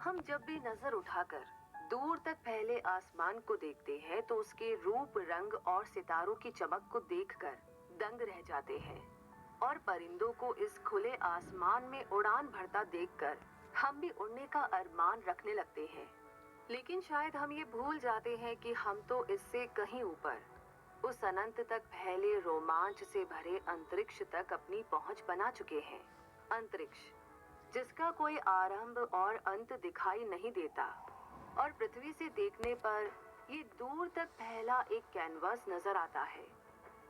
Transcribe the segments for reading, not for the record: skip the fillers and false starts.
हम जब भी नजर उठाकर दूर तक फैले आसमान को देखते हैं तो उसके रूप रंग और सितारों की चमक को देखकर दंग रह जाते हैं। और परिंदों को इस खुले आसमान में उड़ान भरता देखकर हम भी उड़ने का अरमान रखने लगते हैं। लेकिन शायद हम ये भूल जाते हैं कि हम तो इससे कहीं ऊपर उस अनंत तक फैले रोमांच से भरे अंतरिक्ष तक अपनी पहुंच बना चुके हैं। अंतरिक्ष जिसका कोई आरंभ और अंत दिखाई नहीं देता, और पृथ्वी से देखने पर ये दूर तक फैला एक कैनवास नजर आता है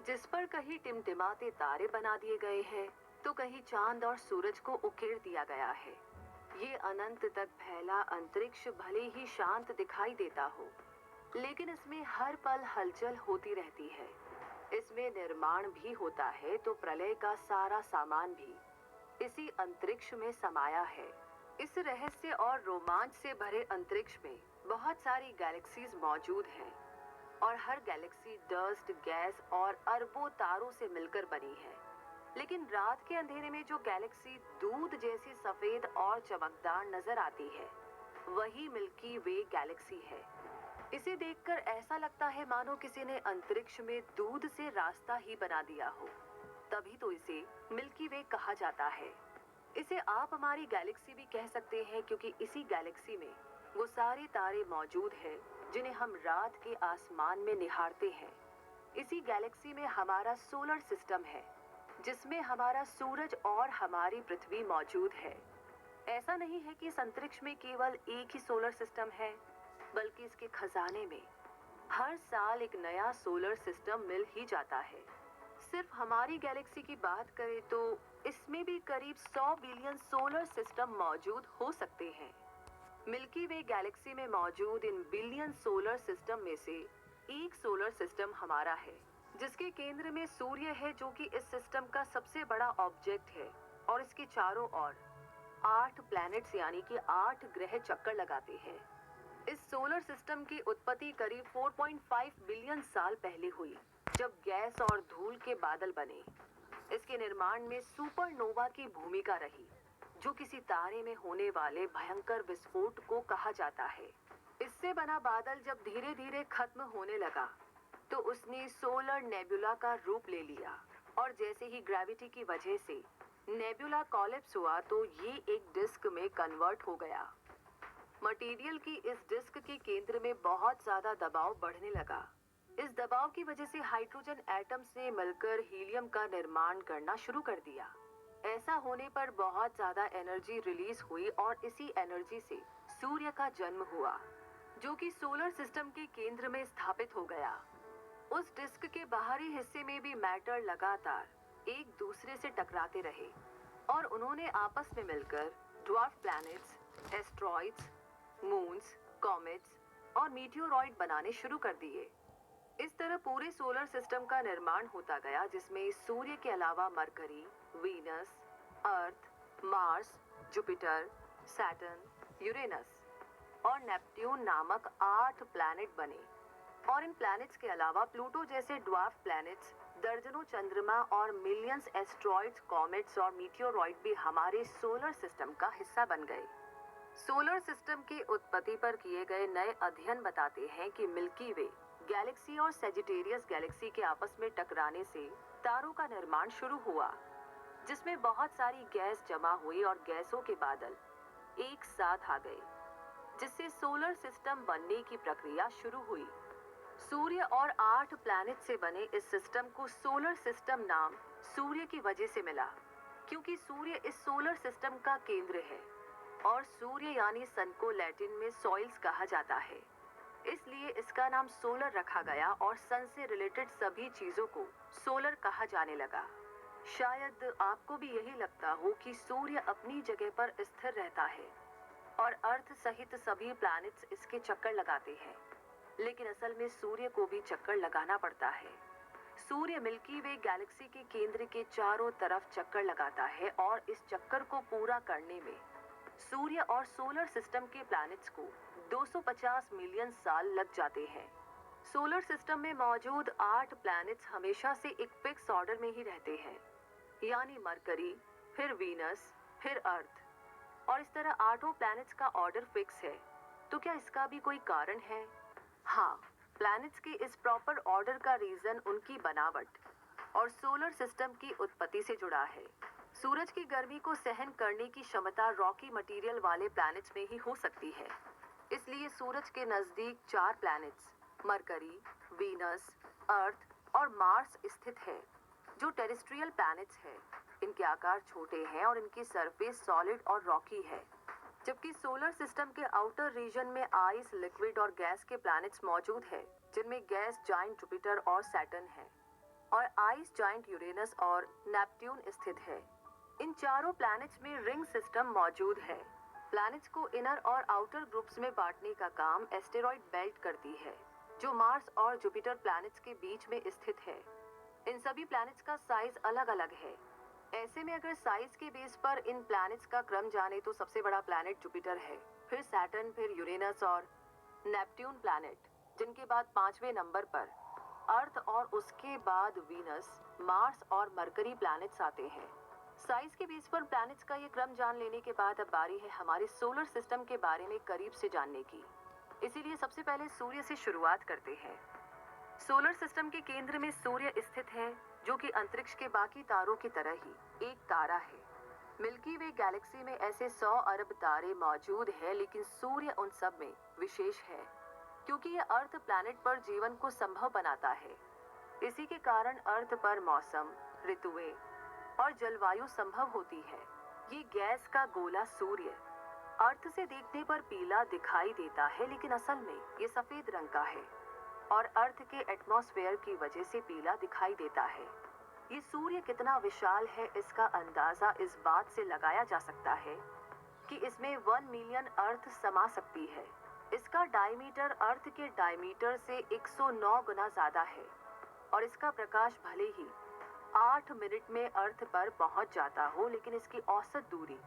जिस पर कहीं टिमटिमाते तारे बना दिए गए हैं तो कहीं चांद और सूरज को उकेर दिया गया है। ये अनंत तक फैला अंतरिक्ष भले ही शांत दिखाई देता हो, लेकिन इसमें हर पल हलचल होती रहती है। इसमें निर्माण भी होता है तो प्रलय का सारा सामान भी इसी अंतरिक्ष में समाया है। इस रहस्य और रोमांच से भरे अंतरिक्ष में बहुत सारी गैलेक्सीज मौजूद हैं और हर गैलेक्सी डस्ट, गैस और अरबों तारों से मिलकर बनी है। लेकिन रात के अंधेरे में जो गैलेक्सी दूध जैसी सफेद और चमकदार नजर आती है वही मिल्की वे गैलेक्सी है। इसे देखकर ऐसा लगता है मानो किसी ने अंतरिक्ष में दूध से रास्ता ही बना दिया हो, तभी तो इसे मिल्की वे कहा जाता है। इसे आप हमारी गैलेक्सी भी कह सकते हैं क्योंकि इसी गैलेक्सी में वो सारे तारे मौजूद हैं जिन्हें हम रात के आसमान में निहारते हैं। इसी गैलेक्सी में हमारा सोलर सिस्टम है जिसमें हमारा सूरज और हमारी पृथ्वी मौजूद है। ऐसा नहीं है कि इस अंतरिक्ष में केवल एक ही सोलर सिस्टम है, बल्कि इसके खजाने में हर साल एक नया सोलर सिस्टम मिल ही जाता है। सिर्फ हमारी गैलेक्सी की बात करें तो इसमें भी करीब 100 बिलियन सोलर सिस्टम मौजूद हो सकते हैं। मिल्की वे गैलेक्सी में मौजूद इन बिलियन सोलर सिस्टम में से एक सोलर सिस्टम हमारा है, जिसके केंद्र में सूर्य है जो कि इस सिस्टम का सबसे बड़ा ऑब्जेक्ट है, और इसके चारों ओर 8 प्लैनेट्स यानी कि 8 ग्रह चक्कर लगाते हैं। इस सोलर सिस्टम की उत्पत्ति करीब 4.5 बिलियन साल पहले हुई, जब गैस और धूल के बादल बने। इसके निर्माण में सुपरनोवा की भूमिका रही, जो किसी तारे में होने वाले भयंकर विस्फोट को कहा जाता है। इससे बना बादल जब धीरे धीरे खत्म होने लगा तो उसने सोलर नेबुला का रूप ले लिया, और जैसे ही ग्रेविटी की वजह से नेबुला कोलैप्स हुआ तो ये एक डिस्क में कन्वर्ट हो गया। मटेरियल की इस डिस्क के केंद्र में बहुत ज्यादा दबाव बढ़ने लगा। इस दबाव की वजह से हाइड्रोजन एटम्स ने मिलकर हीलियम का निर्माण करना शुरू कर दिया। ऐसा होने पर बहुत ज्यादा एनर्जी रिलीज हुई और इसी एनर्जी से सूर्य का जन्म हुआ, जो कि सोलर सिस्टम के केंद्र में स्थापित हो गया। उस डिस्क के बाहरी हिस्से में भी मैटर लगातार एक दूसरे से टकराते रहे और उन्होंने आपस में मिलकर dwarf planets, asteroids, moons, comets और मीटियोरॉइड बनाने शुरू कर दिए। इस तरह पूरे सोलर सिस्टम का निर्माण होता गया, जिसमें सूर्य के अलावा मरकरी, वीनस, अर्थ, मार्स, जुपिटर, सैटर्न, यूरेनस और नेपट्यून नामक 8 प्लैनेट बने। और इन प्लैनेट्स के अलावा प्लूटो जैसे ड्वार्फ प्लैनेट्स, दर्जनों चंद्रमा और मिलियंस एस्ट्रॉइड्स, कॉमेट्स और मीटियोरॉइड भी हमारे सोलर सिस्टम का हिस्सा बन गए। सोलर सिस्टम की उत्पत्ति पर किए गए नए अध्ययन बताते हैं कि मिल्की वे गैलेक्सी और सेजिटेरियस गैलेक्सी के आपस में टकराने से तारों का निर्माण शुरू हुआ, जिसमें बहुत सारी गैस जमा हुई और गैसों के बादल एक साथ आ गए, जिससे सोलर सिस्टम बनने की प्रक्रिया शुरू हुई। सूर्य और 8 प्लैनेट से बने इस सिस्टम को सोलर सिस्टम नाम सूर्य की वजह से मिला, क्योंकि सूर्य इस सोलर सिस्टम का केंद्र है और सूर्य यानी सन को लैटिन में सोइल्स कहा जाता है। इसलिए इसका नाम सोलर रखा गया और सन से रिलेटेड सभी चीजों को सोलर कहा जाने लगा। शायद आपको भी यही लगता हो कि सूर्य अपनी जगह पर स्थिर रहता है और अर्थ सहित सभी प्लैनेट्स इसके चक्कर लगाते हैं, लेकिन असल में सूर्य को भी चक्कर लगाना पड़ता है। सूर्य मिल्की वे गैलेक्सी के केंद्र के चारों तरफ चक्कर लगाता है और इस चक्कर को पूरा करने में सूर्य और सोलर सिस्टम के प्लैनेट्स को 250 मिलियन साल लग जाते हैं। सोलर सिस्टम में मौजूद 8 प्लैनेट्स हमेशा से एक फिक्स ऑर्डर में ही रहते हैं, यानी मरकरी, फिर वीनस, फिर अर्थ। और इस तरह आठों प्लैनेट्स का ऑर्डर फिक्स है। तो क्या इसका भी कोई कारण है? हाँ, प्लैनेट्स के इस प्रॉपर ऑर्डर का रीजन उनकी बनावट और सोलर सिस्टम की उत्पत्ति से जुड़ा है। सूरज की गर्मी को सहन करने की क्षमता रॉकी मटेरियल वाले प्लैनेट्स में ही हो सकती है। इसलिए सूरज के नजदीक 4 प्लैनेट्स मरकरी, वीनस, अर्थ और मार्स स्थित है, जो टेरेस्ट्रियल प्लैनेट्स हैं। इनके आकार छोटे हैं और इनकी सरफेस सॉलिड और रॉकी है। जबकि सोलर सिस्टम के आउटर रीजन में आइस, लिक्विड और गैस के प्लैनेट्स मौजूद हैं, जिनमें गैस जाइंट जुपिटर और सैटर्न है और आइस जाइंट यूरेनस और नेपट्यून स्थित है। इन चारों प्लैनेट्स में रिंग सिस्टम मौजूद है। प्लैनेट्स को इनर और आउटर ग्रुप्स में बांटने का काम एस्टेरॉइड बेल्ट करती है, जो मार्स और जुपिटर प्लैनेट्स के बीच में स्थित है। इन सभी प्लैनेट्स का साइज अलग अलग है। ऐसे में अगर साइज के बेस पर इन प्लैनेट्स का क्रम जाने तो सबसे बड़ा प्लैनेट जुपिटर है, फिर सैटर्न, फिर यूरेनस और नेपट्यून प्लैनेट, जिनके बाद 5वें नंबर पर अर्थ और उसके बाद वीनस, मार्स और मरकरी प्लैनेट्स आते हैं। साइज के बेस पर प्लैनेट्स का ये क्रम जान लेने के बाद अब बारी है हमारे सोलर सिस्टम के बारे में करीब से जानने की। इसीलिए सबसे पहले सूर्य से शुरुआत करते हैं। सोलर सिस्टम के केंद्र में सूर्य स्थित है, जो कि अंतरिक्ष के बाकी तारों की तरह ही एक तारा है। मिल्की वे गैलेक्सी में ऐसे 100 अरब तारे मौजूद हैं, लेकिन सूर्य उन सब में विशेष है, क्योंकि यह अर्थ प्लैनेट पर जीवन को संभव बनाता है। इसी के कारण अर्थ पर मौसम, ऋतुएं और जलवायु संभव होती है। ये गैस का गोला सूर्य अर्थ से देखने पर पीला दिखाई देता है, लेकिन असल में ये सफेद रंग का है और अर्थ के एटमॉस्फेयर की वजह से पीला दिखाई देता है। ये सूर्य कितना विशाल है, इसका अंदाजा इस बात से लगाया जा सकता है कि इसमें 1 मिलियन अर्थ समा सकती है। इसका डायमीटर अर्थ के डायमीटर से 109 गुना ज्यादा है और इसका प्रकाश भले ही 8 मिनट में अर्थ पर पहुंच जाता हो, लेकिन इसकी औसत दूरी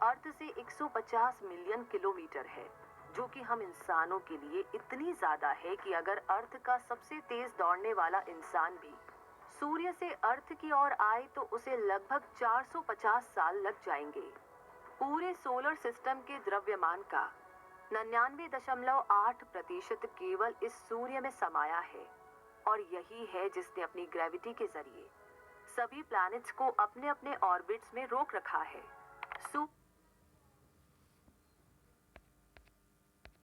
अर्थ से 150 मिलियन किलोमीटर है, जो कि हम इंसानों के लिए इतनी ज्यादा है कि अगर अर्थ का सबसे तेज दौड़ने वाला इंसान भी सूर्य से अर्थ की ओर आए तो उसे लगभग 450 साल लग जाएंगे। पूरे सोलर सिस्टम के द्रव्यमान का 99.8% केवल इस सूर्य में समाया है और यही है जिसने अपनी ग्रेविटी के जरिए सभी प्लैनेट्स को अपने अपने ऑर्बिट्स में रोक रखा है।